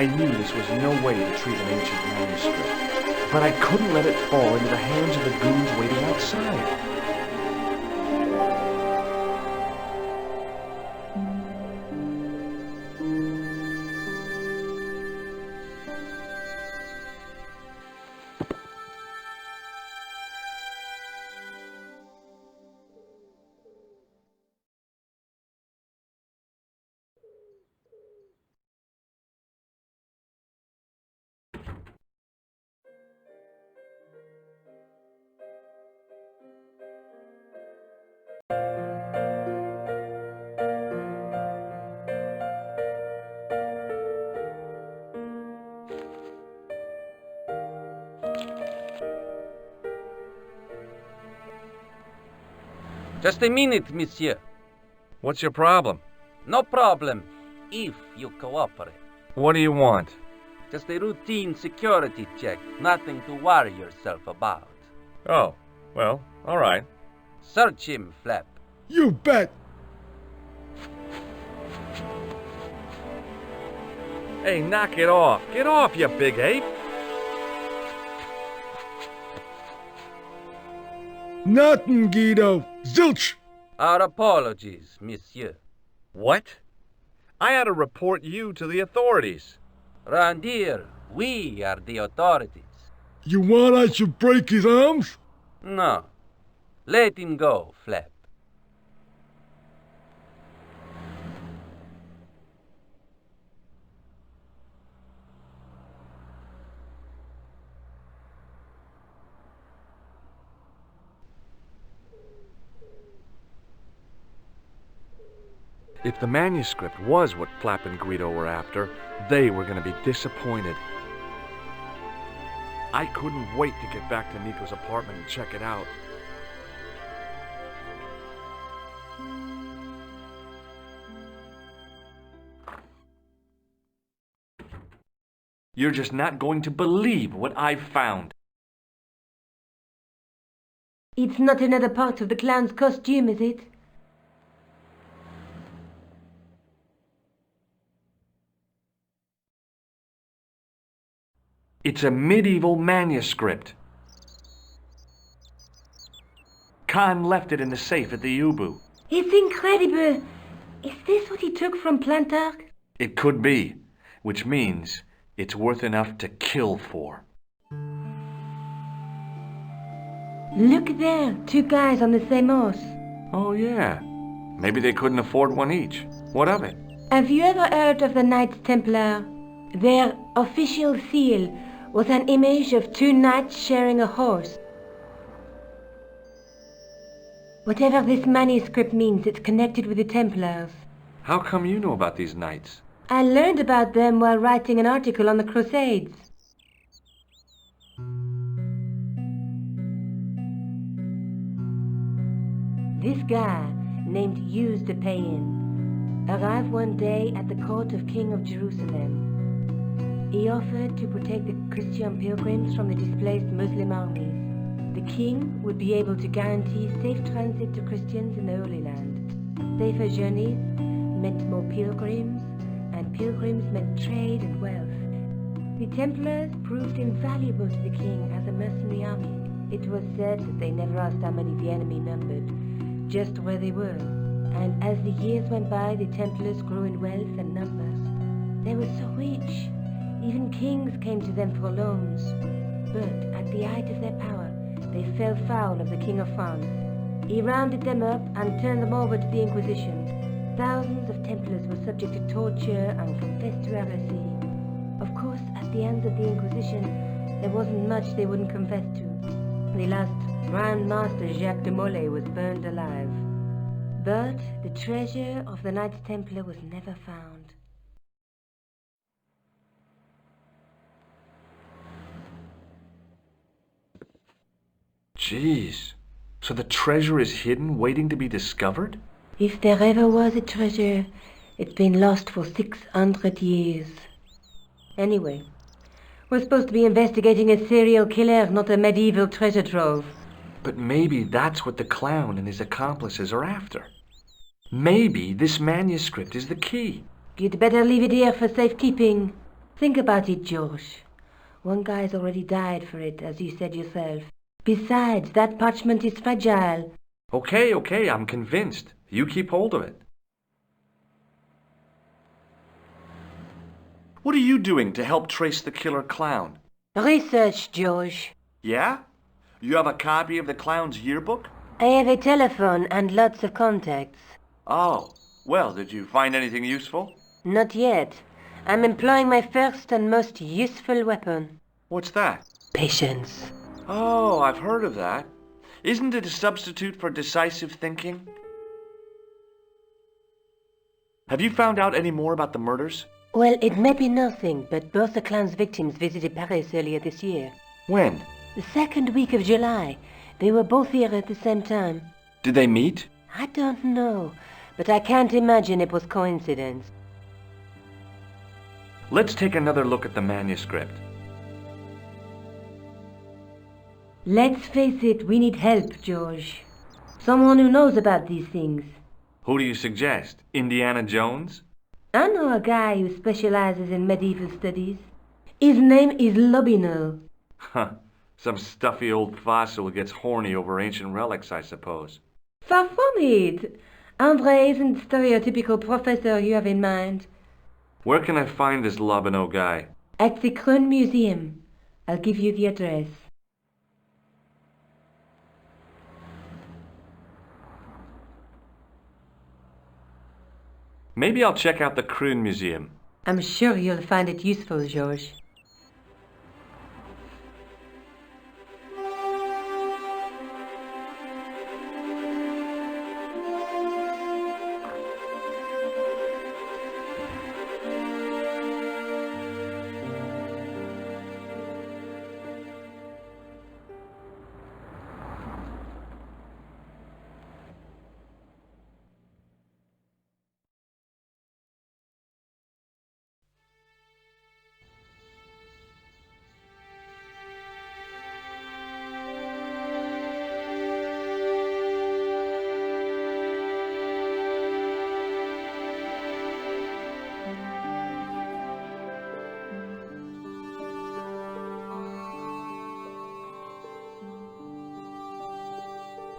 I knew this was no way to treat an ancient manuscript, but I couldn't let it fall into the hands of the goons waiting outside. Just a minute, monsieur. What's your problem? No problem, if you cooperate. What do you want? Just a routine security check, nothing to worry yourself about. Oh, well, all right. Search him, Flap. You bet! Hey, knock it off. Get off, you big ape. Nothing, Guido. Zilch! Our apologies, monsieur. What? I had to report you to the authorities. Round here, we are the authorities. You want I should break his arms? No. Let him go, Flap. If the manuscript was what Flap and Guido were after, they were going to be disappointed. I couldn't wait to get back to Nico's apartment and check it out. You're just not going to believe what I've found. It's not another part of the clown's costume, is it? It's a medieval manuscript. Khan left it in the safe at the U-Boo. It's incredible. Is this what he took from Plantark? It could be, which means it's worth enough to kill for. Look there, two guys on the same horse. Oh yeah, maybe they couldn't afford one each. What of it? Have you ever heard of the Knights Templar? Their official seal was an image of two knights sharing a horse. Whatever this manuscript means, it's connected with the Templars. How come you know about these knights? I learned about them while writing an article on the Crusades. This guy, named Hughes de Payen, arrived one day at the court of King of Jerusalem. He offered to protect the Christian pilgrims from the displaced Muslim armies. The king would be able to guarantee safe transit to Christians in the Holy Land. Safer journeys meant more pilgrims, and pilgrims meant trade and wealth. The Templars proved invaluable to the king as a mercenary army. It was said that they never asked how many the enemy numbered, just where they were. And as the years went by, the Templars grew in wealth and numbers. They were so rich, even kings came to them for loans. But at the height of their power, they fell foul of the King of France. He rounded them up and turned them over to the Inquisition. Thousands of Templars were subject to torture and confessed to heresy. Of course, at the hands of the Inquisition, there wasn't much they wouldn't confess to. The last Grand Master Jacques de Molay was burned alive. But the treasure of the Knights Templar was never found. Jeez. So the treasure is hidden, waiting to be discovered? If there ever was a treasure, it's been lost for 600 years. Anyway, we're supposed to be investigating a serial killer, not a medieval treasure trove. But maybe that's what the clown and his accomplices are after. Maybe this manuscript is the key. You'd better leave it here for safekeeping. Think about it, George. One guy's already died for it, as you said yourself. Besides, that parchment is fragile. Okay, I'm convinced. You keep hold of it. What are you doing to help trace the killer clown? Research, George. Yeah? You have a copy of the clown's yearbook? I have a telephone and lots of contacts. Oh, well, did you find anything useful? Not yet. I'm employing my first and most useful weapon. What's that? Patience. Oh, I've heard of that. Isn't it a substitute for decisive thinking? Have you found out any more about the murders? Well, it may be nothing, but both the clown's victims visited Paris earlier this year. When? The second week of July. They were both here at the same time. Did they meet? I don't know, but I can't imagine it was coincidence. Let's take another look at the manuscript. Let's face it, we need help, George. Someone who knows about these things. Who do you suggest? Indiana Jones? I know a guy who specializes in medieval studies. His name is Lobino. Huh. Some stuffy old fossil who gets horny over ancient relics, I suppose. Far from it. Andre isn't the stereotypical professor you have in mind. Where can I find this Lobino guy? At the Kroon Museum. I'll give you the address. Maybe I'll check out the Kroon Museum. I'm sure you'll find it useful, George.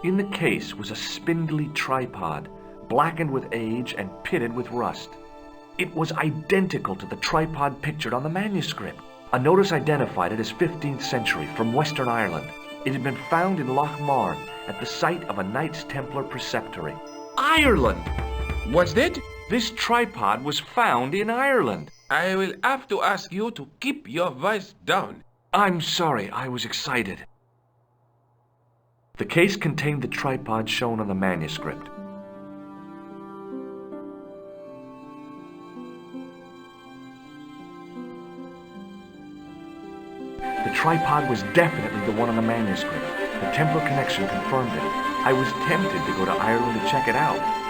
In the case was a spindly tripod, blackened with age and pitted with rust. It was identical to the tripod pictured on the manuscript. A notice identified it as 15th century from Western Ireland. It had been found in Loch Marne at the site of a Knights Templar preceptory. Ireland! What's that? This tripod was found in Ireland. I will have to ask you to keep your voice down. I'm sorry, I was excited. The case contained the tripod shown on the manuscript. The tripod was definitely the one on the manuscript. The Templar connection confirmed it. I was tempted to go to Ireland to check it out.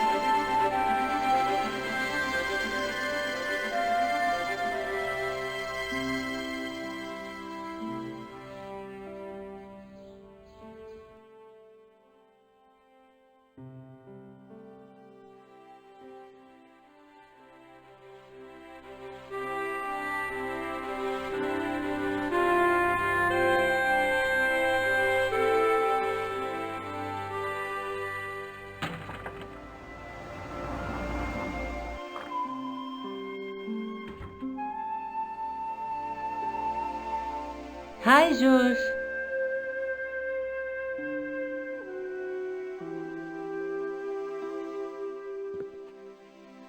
Hi, George.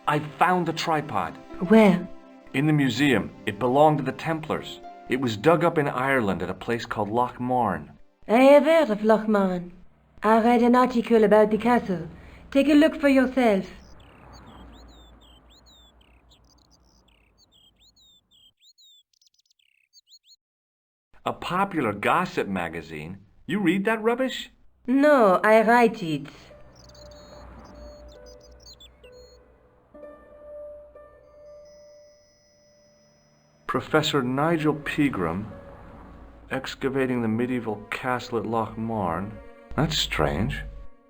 I found the tripod. Where? In the museum. It belonged to the Templars. It was dug up in Ireland at a place called Loch Marne. I have heard of Loch Marne. I read an article about the castle. Take a look for yourself. A popular gossip magazine? You read that rubbish? No, I write it. Professor Nigel Pegram, excavating the medieval castle at Loch Marne. That's strange.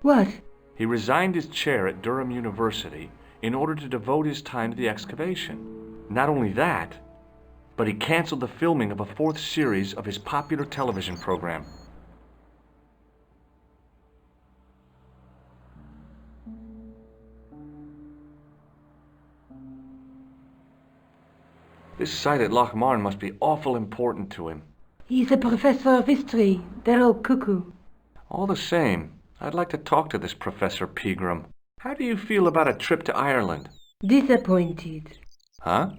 What? He resigned his chair at Durham University in order to devote his time to the excavation. Not only that, but he canceled the filming of a fourth series of his popular television program. This site at Lochmarn must be awful important to him. He's a professor of history. They're all cuckoo. All the same, I'd like to talk to this Professor Pegram. How do you feel about a trip to Ireland? Disappointed. Huh?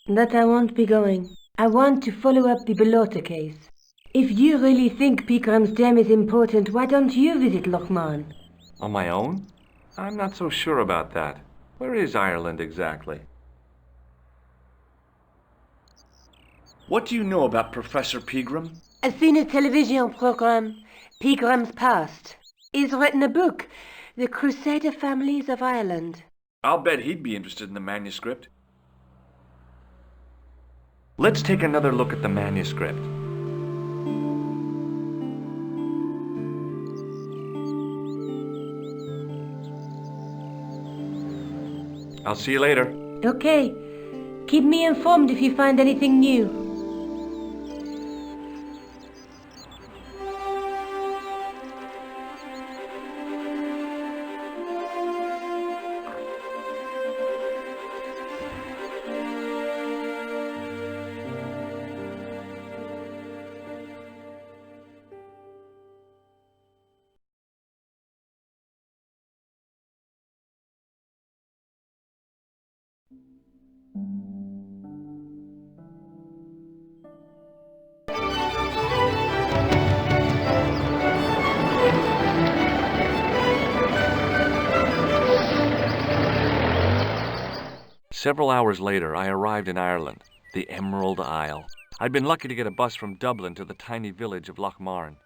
That I won't be going. I want to follow up the Belota case. If you really think Pegram's Dam is important, why don't you visit Lochmarn? On my own? I'm not so sure about that. Where is Ireland exactly? What do you know about Professor Pegram? I've seen a television program, Pegram's Past. He's written a book, The Crusader Families of Ireland. I'll bet he'd be interested in the manuscript. Let's take another look at the manuscript. I'll see you later. Okay. Keep me informed if you find anything new. Several hours later, I arrived in Ireland, the Emerald Isle. I'd been lucky to get a bus from Dublin to the tiny village of Lochmarn.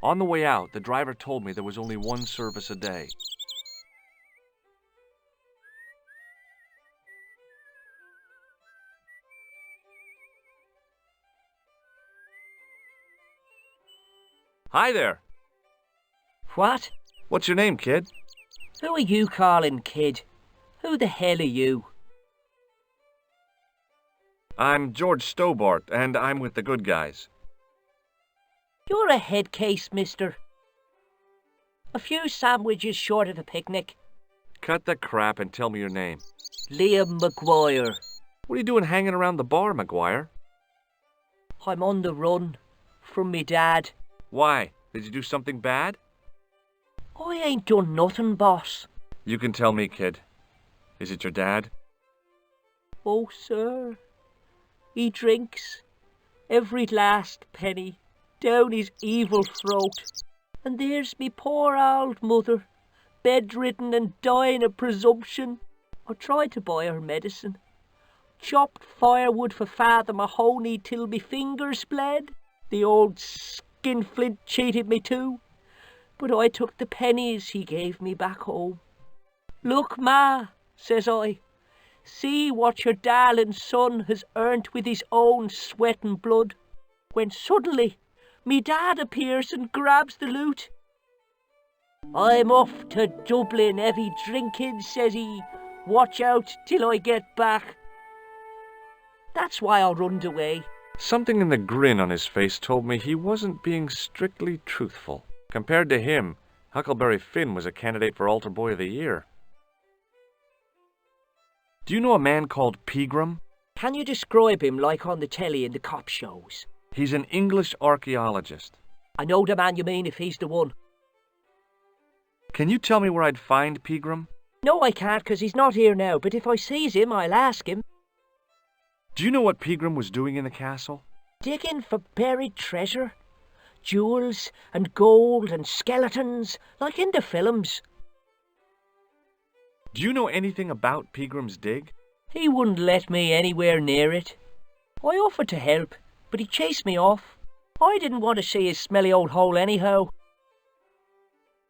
On the way out, the driver told me there was only one service a day. Hi there. What? What's your name, kid? Who are you calling kid? Who the hell are you? I'm George Stobbart, and I'm with the good guys. You're a head case, mister. A few sandwiches short of a picnic. Cut the crap and tell me your name. Liam McGuire. What are you doing hanging around the bar, McGuire? I'm on the run from me dad. Why? Did you do something bad? I ain't done nothing, boss. You can tell me, kid. Is it your dad? Oh, sir. He drinks every last penny down his evil throat. And there's me poor old mother, bedridden and dying of presumption. I tried to buy her medicine. Chopped firewood for Father Mahoney till me fingers bled. The old skinflint cheated me too. But I took the pennies he gave me back home. Look, Ma, says I. See what your darling son has earned with his own sweat and blood. When suddenly, me dad appears and grabs the loot. I'm off to Dublin heavy drinking, says he. Watch out till I get back. That's why I runned away. Something in the grin on his face told me he wasn't being strictly truthful. Compared to him, Huckleberry Finn was a candidate for Altar Boy of the Year. Do you know a man called Pegram? Can you describe him like on the telly in the cop shows? He's an English archaeologist. I know the man you mean if he's the one. Can you tell me where I'd find Pegram? No, I can't, 'cause he's not here now, but if I sees him, I'll ask him. Do you know what Pegram was doing in the castle? Digging for buried treasure. Jewels and gold and skeletons, like in the films. Do you know anything about Pegram's dig? He wouldn't let me anywhere near it. I offered to help, but he chased me off. I didn't want to see his smelly old hole anyhow.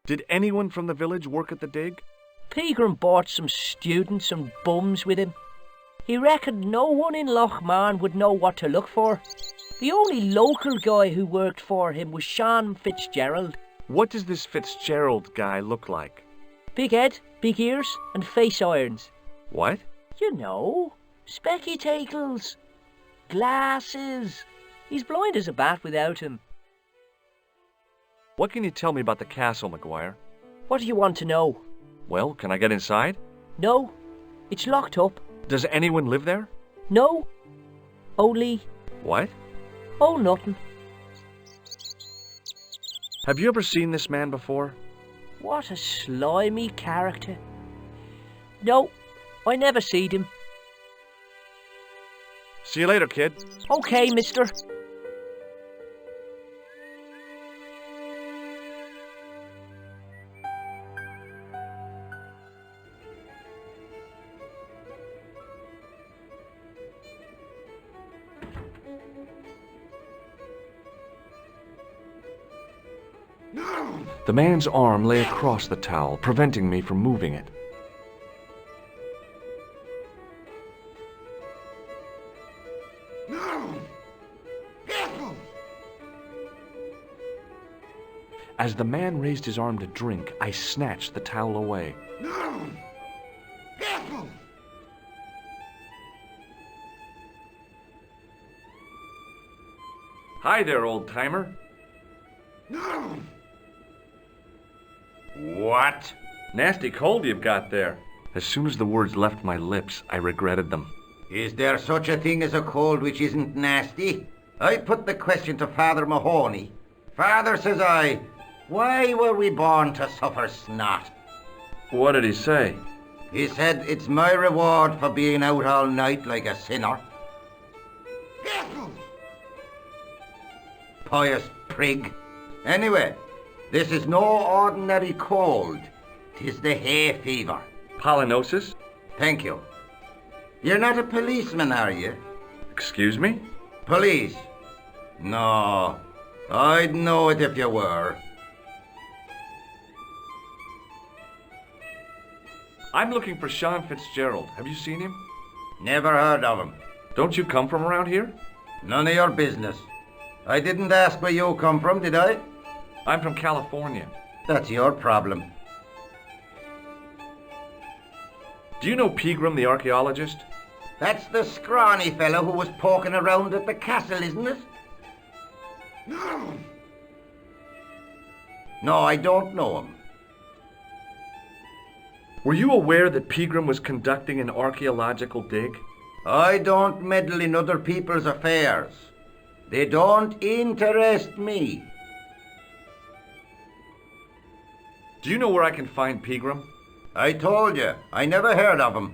Did anyone from the village work at the dig? Pegram brought some students and bums with him. He reckoned no one in Lochmarn would know what to look for. The only local guy who worked for him was Sean Fitzgerald. What does this Fitzgerald guy look like? Big head, big ears, and face irons. What? You know, spectacles. Glasses! He's blind as a bat without him. What can you tell me about the castle, McGuire? What do you want to know? Well, can I get inside? No, it's locked up. Does anyone live there? No, only... What? Oh, nothing. Have you ever seen this man before? What a slimy character. No, I never seed him. See you later, kid. Okay, mister. The man's arm lay across the towel, preventing me from moving it. As the man raised his arm to drink, I snatched the towel away. Hi there, old-timer. What? Nasty cold you've got there. As soon as the words left my lips, I regretted them. Is there such a thing as a cold which isn't nasty? I put the question to Father Mahoney. Father, says I, why were we born to suffer snot? What did he say? He said it's my reward for being out all night like a sinner. Pious prig. Anyway, this is no ordinary cold. 'Tis the hay fever. Pollinosis? Thank you. You're not a policeman, are you? Excuse me? Police? No, I'd know it if you were. I'm looking for Sean Fitzgerald. Have you seen him? Never heard of him. Don't you come from around here? None of your business. I didn't ask where you come from, did I? I'm from California. That's your problem. Do you know Pegram, the archaeologist? That's the scrawny fellow who was poking around at the castle, isn't it? No, I don't know him. Were you aware that Pegram was conducting an archaeological dig? I don't meddle in other people's affairs. They don't interest me. Do you know where I can find Pegram? I told you, I never heard of him.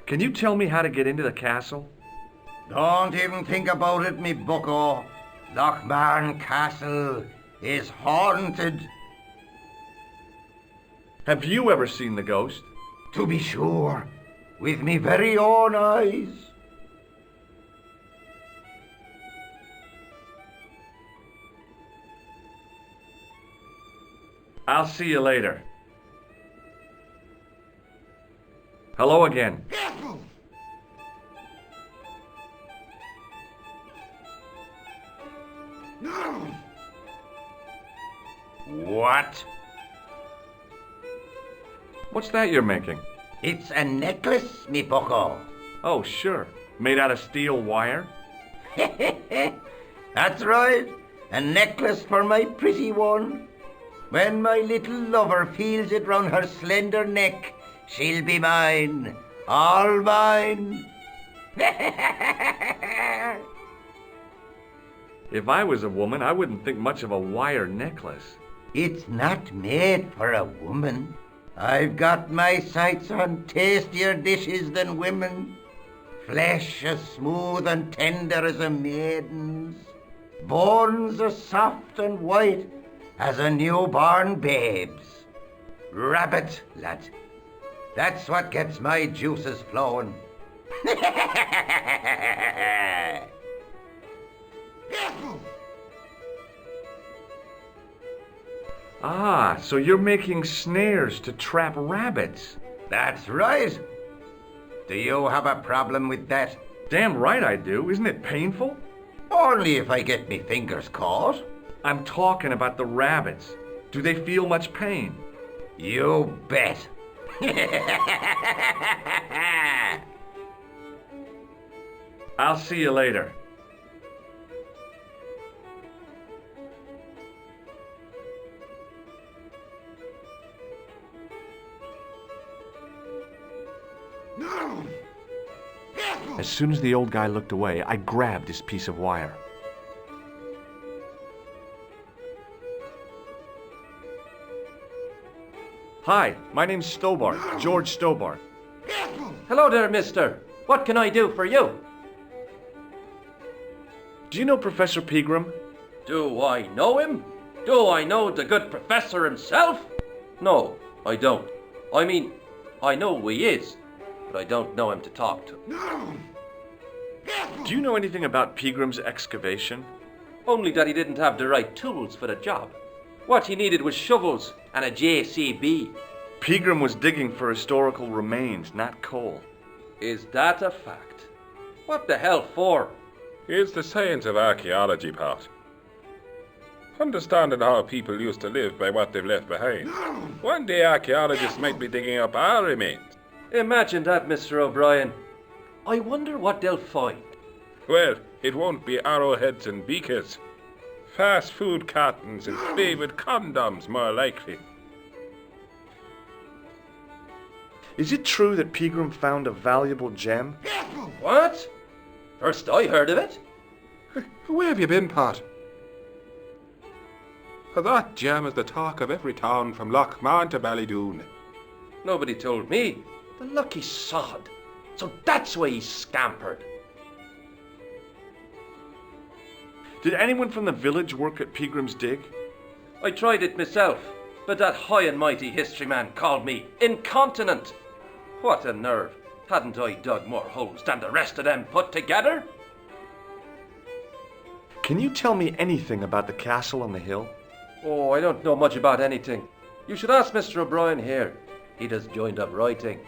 Can you tell me how to get into the castle? Don't even think about it, me bucko. Lochmarn Castle is haunted. Have you ever seen the ghost? To be sure, with me very own eyes. I'll see you later. Hello again. What? What's that you're making? It's a necklace, me bucko. Oh, sure. Made out of steel wire? That's right. A necklace for my pretty one. When my little lover feels it round her slender neck, she'll be mine. All mine. If I was a woman, I wouldn't think much of a wire necklace. It's not made for a woman. I've got my sights on tastier dishes than women. Flesh as smooth and tender as a maiden's. Bones as soft and white as a newborn babe's. Rabbit, lad. That's what gets my juices flowing. Ah, so you're making snares to trap rabbits. That's right. Do you have a problem with that? Damn right I do. Isn't it painful? Only if I get me fingers caught. I'm talking about the rabbits. Do they feel much pain? You bet. I'll see you later. As soon as the old guy looked away, I grabbed his piece of wire. Hi, my name's Stobbart, George Stobbart. Hello there, mister. What can I do for you? Do you know Professor Pegram? Do I know him? Do I know the good professor himself? No, I don't. I mean, I know who he is, but I don't know him to talk to. Do you know anything about Pegram's excavation? Only that he didn't have the right tools for the job. What he needed was shovels and a JCB. Pegram was digging for historical remains, not coal. Is that a fact? What the hell for? It's the science of archaeology, Pat. Understanding how people used to live by what they've left behind. One day archaeologists might be digging up our remains. Imagine that, Mr. O'Brien. I wonder what they'll find. Well, it won't be arrowheads and beakers. Fast food cartons and favourite condoms, more likely. Is it true that Pegram found a valuable gem? What? First I heard of it. Where have you been, Pat? That gem is the talk of every town from Lochmarn to Ballydoon. Nobody told me. The lucky sod. So that's why he scampered. Did anyone from the village work at Pegram's dig? I tried it myself, but that high and mighty history man called me incontinent. What a nerve. Hadn't I dug more holes than the rest of them put together? Can you tell me anything about the castle on the hill? Oh, I don't know much about anything. You should ask Mr. O'Brien here. He just joined up writing.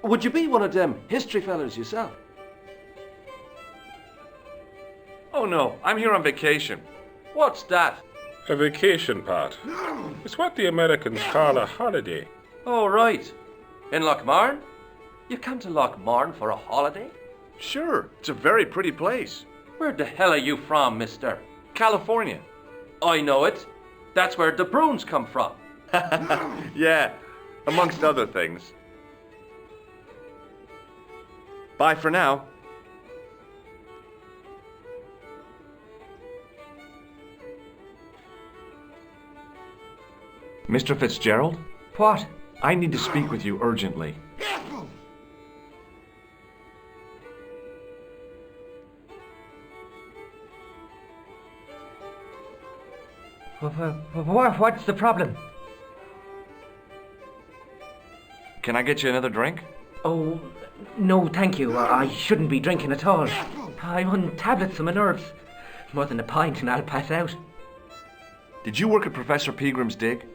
Would you be one of them history fellas yourself? Oh no, I'm here on vacation. What's that? A vacation, Pat. It's what the Americans call a holiday. Oh, right. In Lochmarn? You come to Lochmarn for a holiday? Sure, it's a very pretty place. Where the hell are you from, mister? California. I know it. That's where the Bruins come from. Yeah, amongst other things. Bye for now. Mr. Fitzgerald? What? I need to speak with you urgently. What's the problem? Can I get you another drink? Oh, no, thank you. I shouldn't be drinking at all. I'm on tablets for my nerves. More than a pint and I'll pass out. Did you work at Professor Pegram's dig?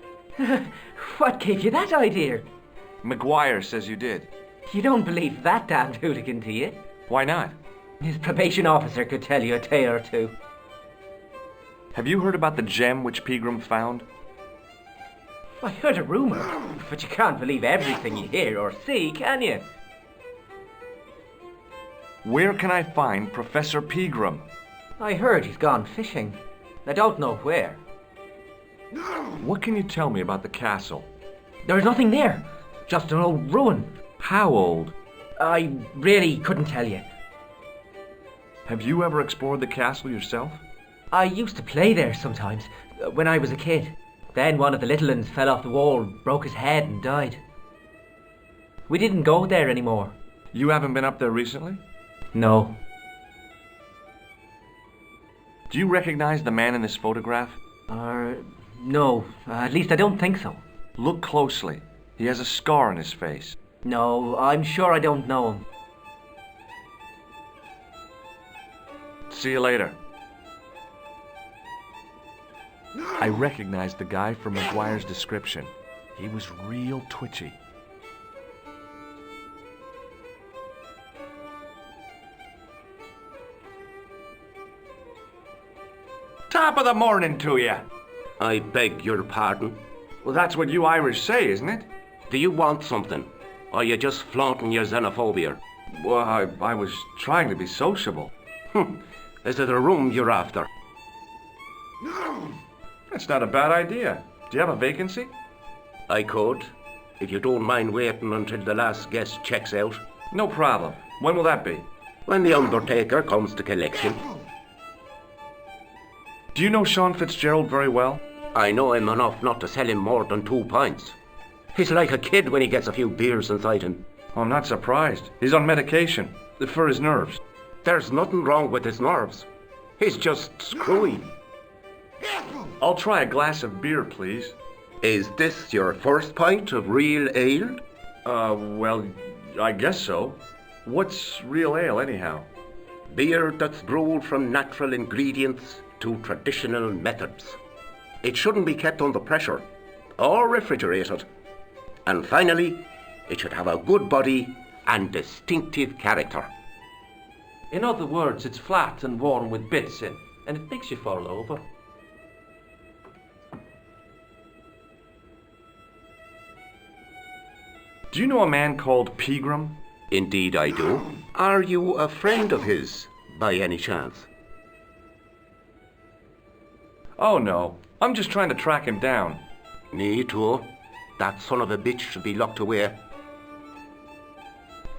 What gave you that idea? McGuire says you did. You don't believe that damned hooligan, do you? Why not? His probation officer could tell you a tale or two. Have you heard about the gem which Pegram found? I heard a rumour, but you can't believe everything you hear or see, can you? Where can I find Professor Pegram? I heard he's gone fishing. I don't know where. What can you tell me about the castle? There's nothing there, just an old ruin. How old? I really couldn't tell you. Have you ever explored the castle yourself? I used to play there sometimes, when I was a kid. Then one of the little ones fell off the wall, broke his head and died. We didn't go there anymore. You haven't been up there recently? No. Do you recognize the man in this photograph? No, at least I don't think so. Look closely. He has a scar on his face. No, I'm sure I don't know him. See you later. I recognized the guy from McGuire's description. He was real twitchy. Top of the morning to you. I beg your pardon. Well, that's what you Irish say, isn't it? Do you want something? Or are you just flaunting your xenophobia? Well, I was trying to be sociable. Is it a room you're after? That's not a bad idea. Do you have a vacancy? I could, if you don't mind waiting until the last guest checks out. No problem. When will that be? When the undertaker comes to collection. Do you know Sean Fitzgerald very well? I know him enough not to sell him more than 2 pints. He's like a kid when he gets a few beers inside him. Oh, I'm not surprised. He's on medication for his nerves. There's nothing wrong with his nerves. He's just screwy. I'll try a glass of beer, please. Is this your first pint of real ale? Well, I guess so. What's real ale, anyhow? Beer that's brewed from natural ingredients to traditional methods. It shouldn't be kept under pressure or refrigerated. And finally, it should have a good body and distinctive character. In other words, it's flat and worn with bits in, and it makes you fall over. Do you know a man called Pegram? Indeed I do. Are you a friend of his, by any chance? Oh, no. I'm just trying to track him down. Me too. That son of a bitch should be locked away.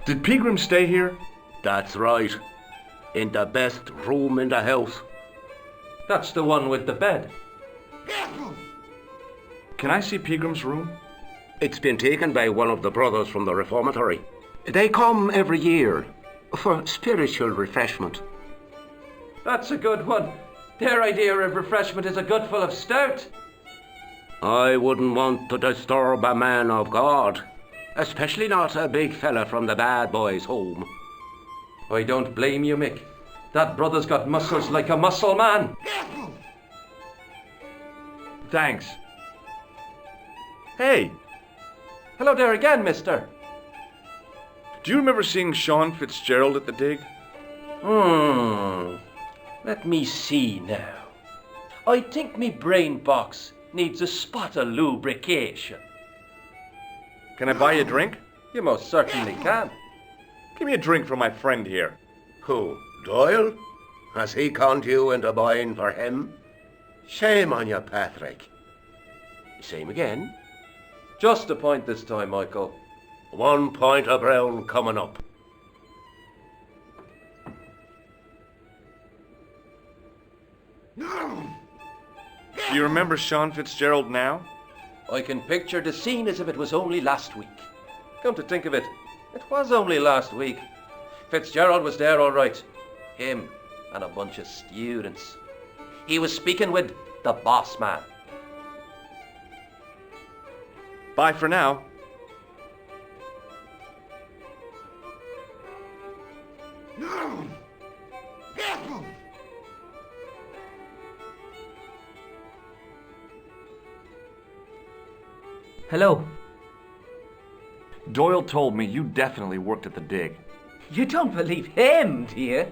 Did Pegram stay here? That's right. In the best room in the house. That's the one with the bed. Can I see Pegram's room? It's been taken by one of the brothers from the reformatory. They come every year for spiritual refreshment. That's a good one. Their idea of refreshment is a gutful of stout. I wouldn't want to disturb a man of God, especially not a big fella from the bad boys' home. I don't blame you, Mick. That brother's got muscles like a muscle man. Thanks. Hey, Hello there again, mister. do you remember seeing Sean Fitzgerald at the dig? Let me see now. I think me brain box needs a spot of lubrication. Can I buy you a drink? You most certainly can. Give me a drink for my friend here. Who, Doyle? Has he conned you into buying for him? Shame on you, Patrick. Same again. Just a point this time, Michael. 1 pint of brown coming up. Do you remember Sean Fitzgerald now? I can picture the scene as if it was only last week. Come to think of it, it was only last week. Fitzgerald was there all right. Him and a bunch of students. He was speaking with the boss man. Bye for now. Hello. Doyle told me you definitely worked at the dig. You don't believe him, do you?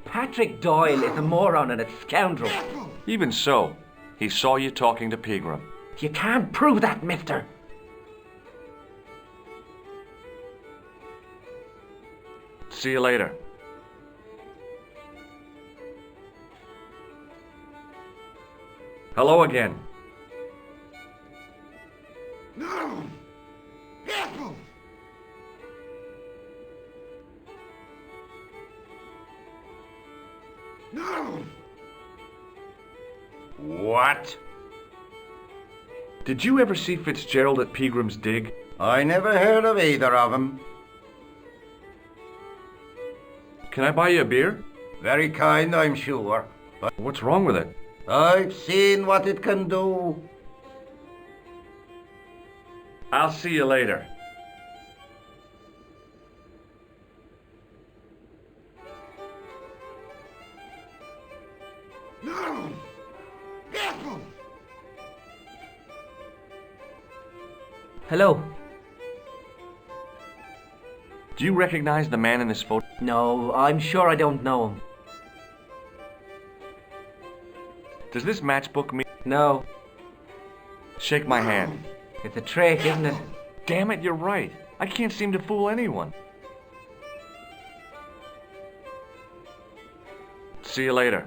Patrick Doyle is a moron and a scoundrel. Even so, he saw you talking to Pegram. You can't prove that, mister. See you later. Hello again. What? Did you ever see Fitzgerald at Pegram's dig? I never heard of either of 'em. Can I buy you a beer? Very kind, I'm sure. But What's wrong with it? I've seen what it can do. I'll see you later. Hello. Do you recognize the man in this photo? No, I'm sure I don't know him. Does this matchbook mean? No, Shake my hand. it's a trick, isn't it? Damn it, you're right. I can't seem to fool anyone. See you later.